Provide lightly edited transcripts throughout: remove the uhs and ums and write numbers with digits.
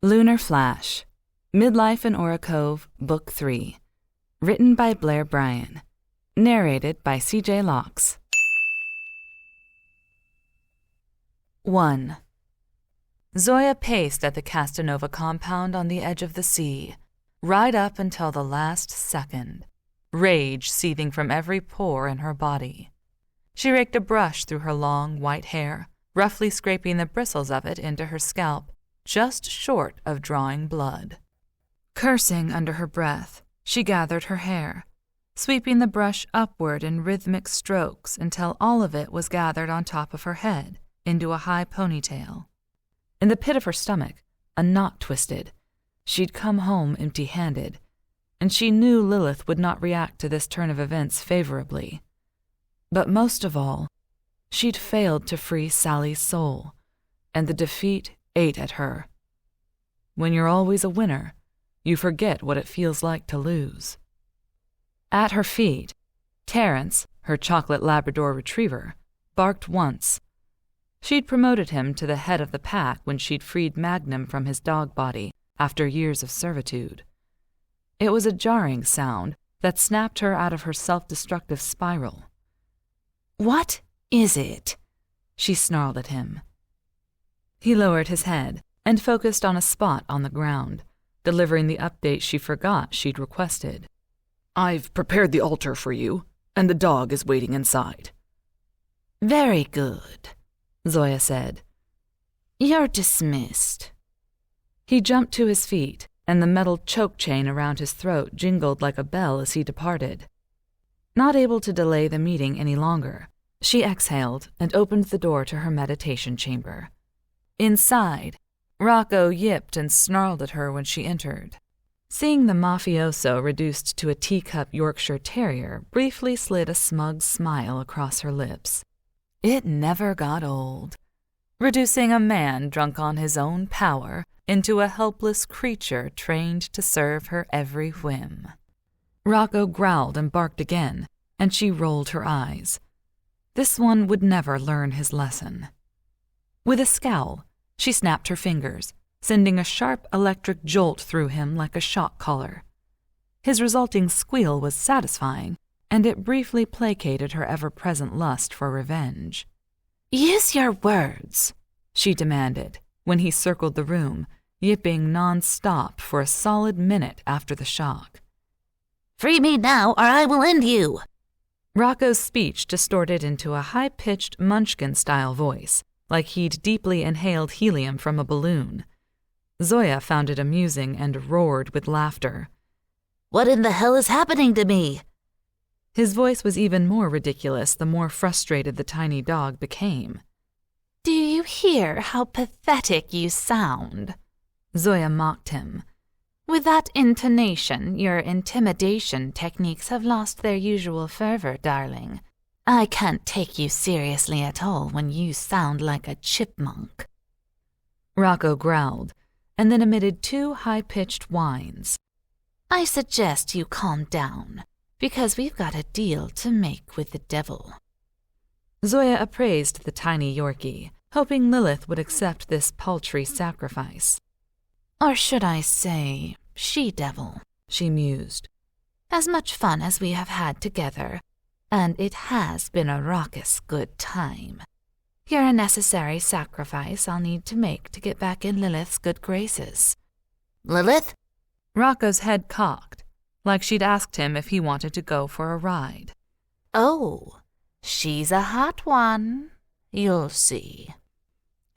Lunar Flash, Midlife in Aura Cove, Book 3. Written by Blair Bryan. Narrated by C.J. Locks. 1. Zoya paced at the Castanova compound on the edge of the sea, right up until the last second, rage seething from every pore in her body. She raked a brush through her long, white hair, roughly scraping the bristles of it into her scalp, just short of drawing blood. Cursing under her breath, she gathered her hair, sweeping the brush upward in rhythmic strokes until all of it was gathered on top of her head into a high ponytail. In the pit of her stomach, a knot twisted. She'd come home empty-handed, and she knew Lilith would not react to this turn of events favorably. But most of all, she'd failed to free Sally's soul, and the defeat ate at her. When you're always a winner, you forget what it feels like to lose. At her feet, Terrence, her chocolate Labrador retriever, barked once. She'd promoted him to the head of the pack when she'd freed Magnum from his dog body after years of servitude. It was a jarring sound that snapped her out of her self-destructive spiral. "What is it?" she snarled at him. He lowered his head and focused on a spot on the ground, delivering the update she forgot she'd requested. "I've prepared the altar for you, and the dog is waiting inside." "Very good," Zoya said. "You're dismissed." He jumped to his feet, and the metal choke chain around his throat jingled like a bell as he departed. Not able to delay the meeting any longer, she exhaled and opened the door to her meditation chamber. Inside, Rocco yipped and snarled at her when she entered. Seeing the mafioso reduced to a teacup Yorkshire Terrier briefly slid a smug smile across her lips. It never got old. Reducing a man drunk on his own power into a helpless creature trained to serve her every whim. Rocco growled and barked again, and she rolled her eyes. This one would never learn his lesson. With a scowl, she snapped her fingers, sending a sharp electric jolt through him like a shock collar. His resulting squeal was satisfying, and it briefly placated her ever-present lust for revenge. "Use your words," she demanded, when he circled the room, yipping non-stop for a solid minute after the shock. "Free me now, or I will end you!" Rocco's speech distorted into a high-pitched Munchkin-style voice, like he'd deeply inhaled helium from a balloon. Zoya found it amusing and roared with laughter. "What in the hell is happening to me?" His voice was even more ridiculous the more frustrated the tiny dog became. "Do you hear how pathetic you sound?" Zoya mocked him. "With that intonation, your intimidation techniques have lost their usual fervor, darling. I can't take you seriously at all when you sound like a chipmunk." Rocco growled, and then emitted 2 high-pitched whines. "I suggest you calm down, because we've got a deal to make with the devil." Zoya appraised the tiny Yorkie, hoping Lilith would accept this paltry sacrifice. "Or should I say, she-devil," she mused. "As much fun as we have had together, and it has been a raucous good time. You're a necessary sacrifice I'll need to make to get back in Lilith's good graces." "Lilith?" Rocco's head cocked, like she'd asked him if he wanted to go for a ride. "Oh, she's a hot one. You'll see."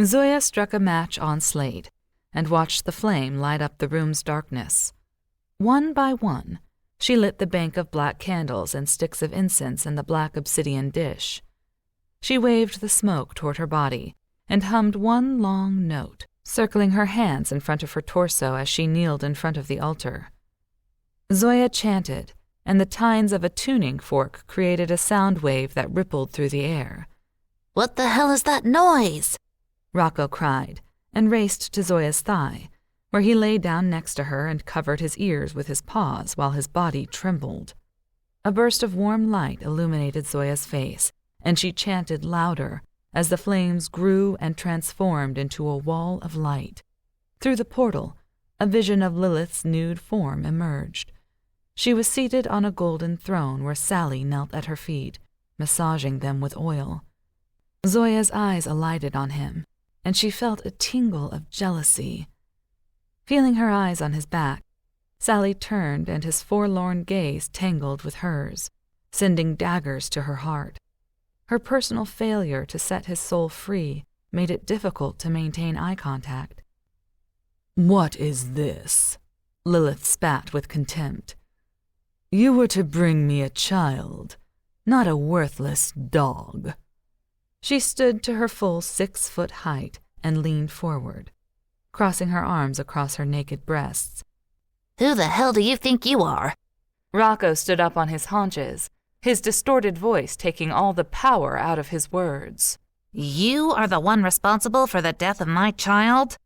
Zoya struck a match on Slate and watched the flame light up the room's darkness. One by one, she lit the bank of black candles and sticks of incense in the black obsidian dish. She waved the smoke toward her body and hummed one long note, circling her hands in front of her torso as she kneeled in front of the altar. Zoya chanted, and the tines of a tuning fork created a sound wave that rippled through the air. "What the hell is that noise?" Rocco cried, and raced to Zoya's thigh, where he lay down next to her and covered his ears with his paws while his body trembled. A burst of warm light illuminated Zoya's face, and she chanted louder as the flames grew and transformed into a wall of light. Through the portal, a vision of Lilith's nude form emerged. She was seated on a golden throne where Sally knelt at her feet, massaging them with oil. Zoya's eyes alighted on him, and she felt a tingle of jealousy. Feeling her eyes on his back, Sally turned and his forlorn gaze tangled with hers, sending daggers to her heart. Her personal failure to set his soul free made it difficult to maintain eye contact. "What is this?" Lilith spat with contempt. "You were to bring me a child, not a worthless dog." She stood to her full 6-foot height and leaned forward, crossing her arms across her naked breasts. Who the hell do you think you are? Rocco stood up on his haunches, his distorted voice taking all the power out of his words. You are the one responsible for the death of my child?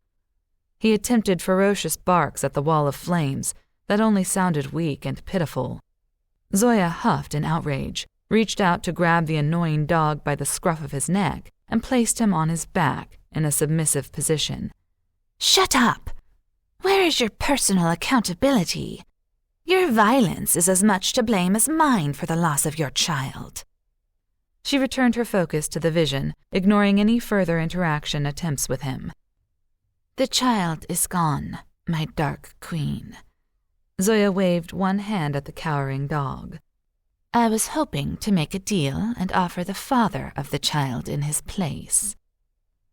He attempted ferocious barks at the wall of flames that only sounded weak and pitiful. Zoya huffed in outrage, reached out to grab the annoying dog by the scruff of his neck, and placed him on his back in a submissive position. Shut up! Where is your personal accountability? Your violence is as much to blame as mine for the loss of your child. She returned her focus to the vision, ignoring any further interaction attempts with him. The child is gone, my dark queen. Zoya waved one hand at the cowering dog. I was hoping to make a deal and offer the father of the child in his place.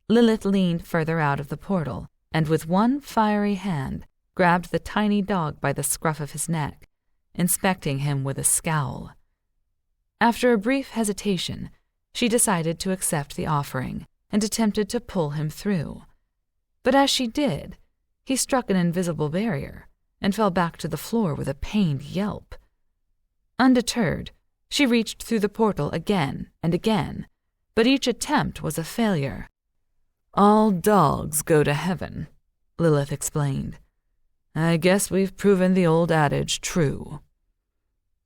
Lilith leaned further out of the portal, and with one fiery hand, grabbed the tiny dog by the scruff of his neck, inspecting him with a scowl. After a brief hesitation, she decided to accept the offering and attempted to pull him through. But as she did, he struck an invisible barrier and fell back to the floor with a pained yelp. Undeterred, she reached through the portal again and again, but each attempt was a failure. "All dogs go to heaven," Lilith explained. "I guess we've proven the old adage true."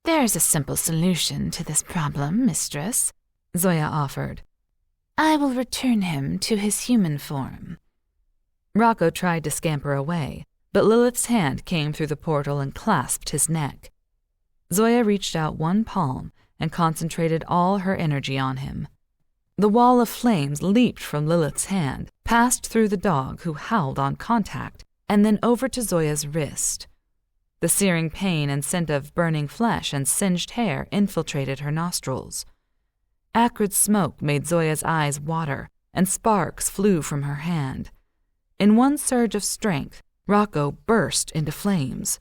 There's a simple solution to this problem, mistress, Zoya offered. I will return him to his human form. Rocco tried to scamper away, but Lilith's hand came through the portal and clasped his neck. Zoya reached out one palm and concentrated all her energy on him. The wall of flames leaped from Lilith's hand, passed through the dog who howled on contact, and then over to Zoya's wrist. The searing pain and scent of burning flesh and singed hair infiltrated her nostrils. Acrid smoke made Zoya's eyes water, and sparks flew from her hand. In one surge of strength, Rocco burst into flames.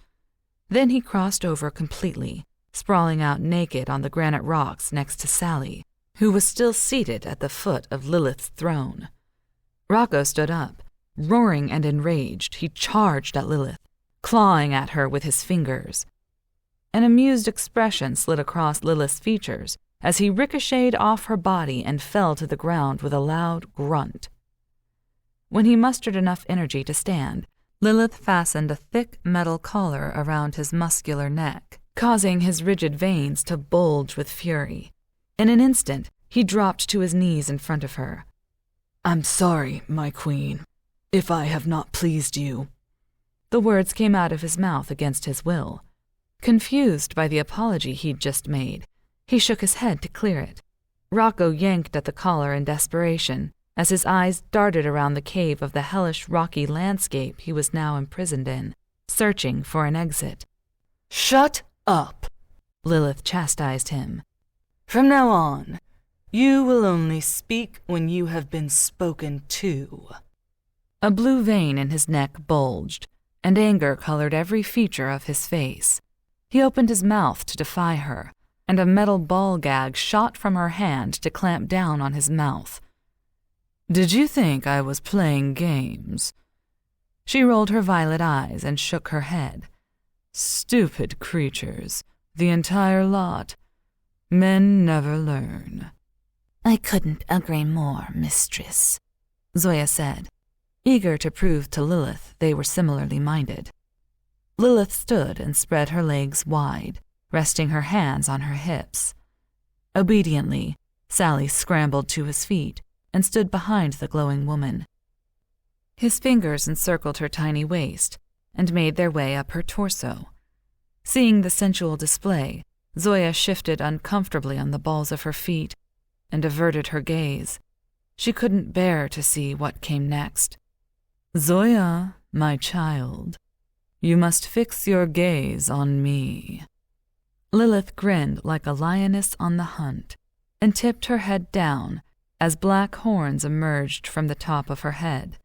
Then he crossed over completely, sprawling out naked on the granite rocks next to Sally, who was still seated at the foot of Lilith's throne. Rocco stood up. Roaring and enraged, he charged at Lilith, clawing at her with his fingers. An amused expression slid across Lilith's features as he ricocheted off her body and fell to the ground with a loud grunt. When he mustered enough energy to stand, Lilith fastened a thick metal collar around his muscular neck, causing his rigid veins to bulge with fury. In an instant, he dropped to his knees in front of her. "I'm sorry, my queen, if I have not pleased you." The words came out of his mouth against his will. Confused by the apology he'd just made, he shook his head to clear it. Rocco yanked at the collar in desperation as his eyes darted around the cave of the hellish rocky landscape he was now imprisoned in, searching for an exit. "Shut up," Lilith chastised him. "From now on, you will only speak when you have been spoken to." A blue vein in his neck bulged, and anger colored every feature of his face. He opened his mouth to defy her, and a metal ball gag shot from her hand to clamp down on his mouth. "Did you think I was playing games?" She rolled her violet eyes and shook her head. "Stupid creatures, the entire lot. Men never learn." I couldn't agree more, mistress, Zoya said, eager to prove to Lilith they were similarly minded. Lilith stood and spread her legs wide, resting her hands on her hips. Obediently, Sally scrambled to his feet and stood behind the glowing woman. His fingers encircled her tiny waist and made their way up her torso. Seeing the sensual display, Zoya shifted uncomfortably on the balls of her feet and averted her gaze. She couldn't bear to see what came next. Zoya, my child, you must fix your gaze on me. Lilith grinned like a lioness on the hunt and tipped her head down as black horns emerged from the top of her head.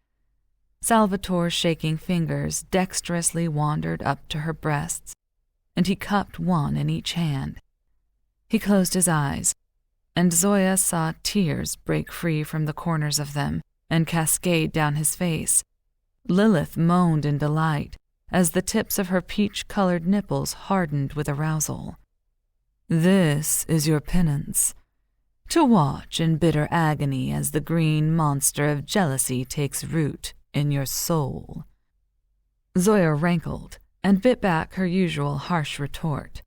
Salvatore's shaking fingers dexterously wandered up to her breasts, and he cupped one in each hand. He closed his eyes, and Zoya saw tears break free from the corners of them and cascade down his face. Lilith moaned in delight as the tips of her peach-colored nipples hardened with arousal. This is your penance, to watch in bitter agony as the green monster of jealousy takes root in your soul. Zoya rankled and bit back her usual harsh retort.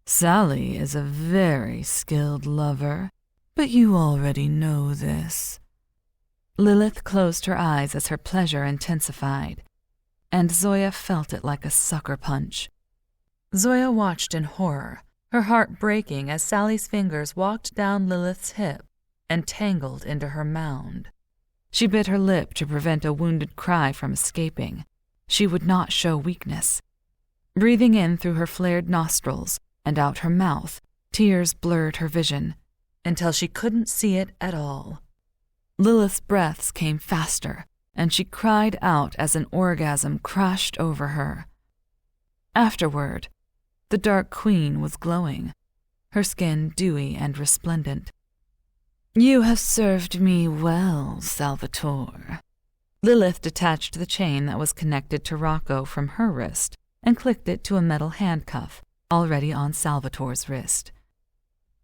Sally is a very skilled lover, but you already know this. Lilith closed her eyes as her pleasure intensified, and Zoya felt it like a sucker punch. Zoya watched in horror, her heart breaking as Sally's fingers walked down Lilith's hip and tangled into her mound. She bit her lip to prevent a wounded cry from escaping. She would not show weakness. Breathing in through her flared nostrils and out her mouth, tears blurred her vision until she couldn't see it at all. Lilith's breaths came faster, and she cried out as an orgasm crashed over her. Afterward, the Dark Queen was glowing, her skin dewy and resplendent. You have served me well, Salvatore. Lilith detached the chain that was connected to Rocco from her wrist and clicked it to a metal handcuff already on Salvatore's wrist.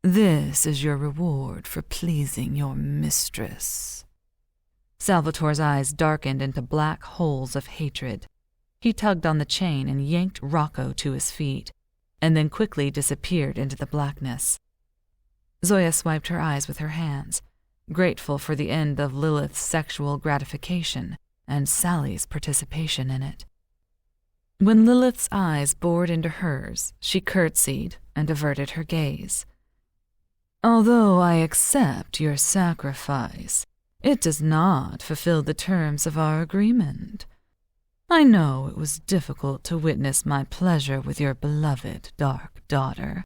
This is your reward for pleasing your mistress. Salvatore's eyes darkened into black holes of hatred. He tugged on the chain and yanked Rocco to his feet, and then quickly disappeared into the blackness. Zoya swiped her eyes with her hands, grateful for the end of Lilith's sexual gratification and Sally's participation in it. When Lilith's eyes bored into hers, she curtsied and averted her gaze. Although I accept your sacrifice, it does not fulfill the terms of our agreement. I know it was difficult to witness my pleasure with your beloved dark daughter,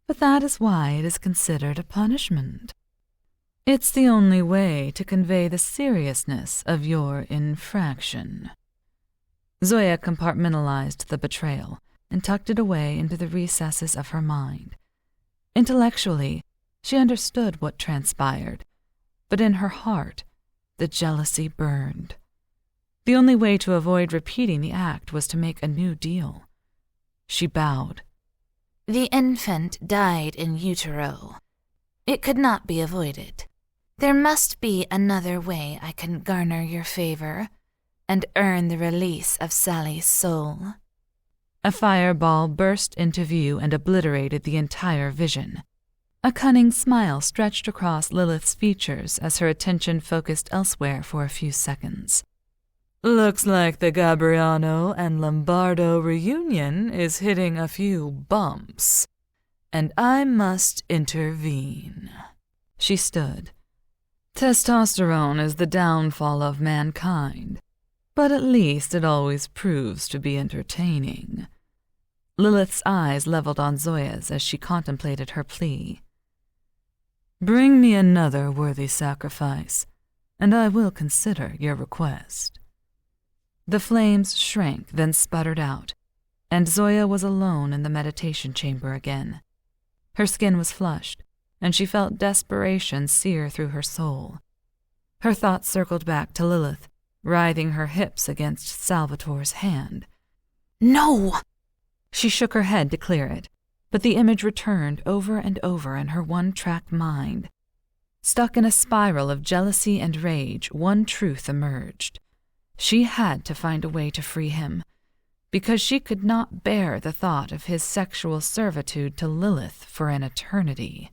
but that is why it is considered a punishment. It's the only way to convey the seriousness of your infraction. Zoya compartmentalized the betrayal and tucked it away into the recesses of her mind. Intellectually, she understood what transpired, but in her heart, the jealousy burned. The only way to avoid repeating the act was to make a new deal. She bowed. The infant died in utero. It could not be avoided. There must be another way I can garner your favor and earn the release of Sally's soul. A fireball burst into view and obliterated the entire vision. A cunning smile stretched across Lilith's features as her attention focused elsewhere for a few seconds. Looks like the Gabriano and Lombardo reunion is hitting a few bumps, and I must intervene. She stood. Testosterone is the downfall of mankind, but at least it always proves to be entertaining. Lilith's eyes leveled on Zoya's as she contemplated her plea. Bring me another worthy sacrifice, and I will consider your request. The flames shrank, then sputtered out, and Zoya was alone in the meditation chamber again. Her skin was flushed, and she felt desperation sear through her soul. Her thoughts circled back to Lilith, writhing her hips against Salvatore's hand. No! She shook her head to clear it, but the image returned over and over in her one-track mind. Stuck in a spiral of jealousy and rage, one truth emerged. She had to find a way to free him, because she could not bear the thought of his sexual servitude to Lilith for an eternity.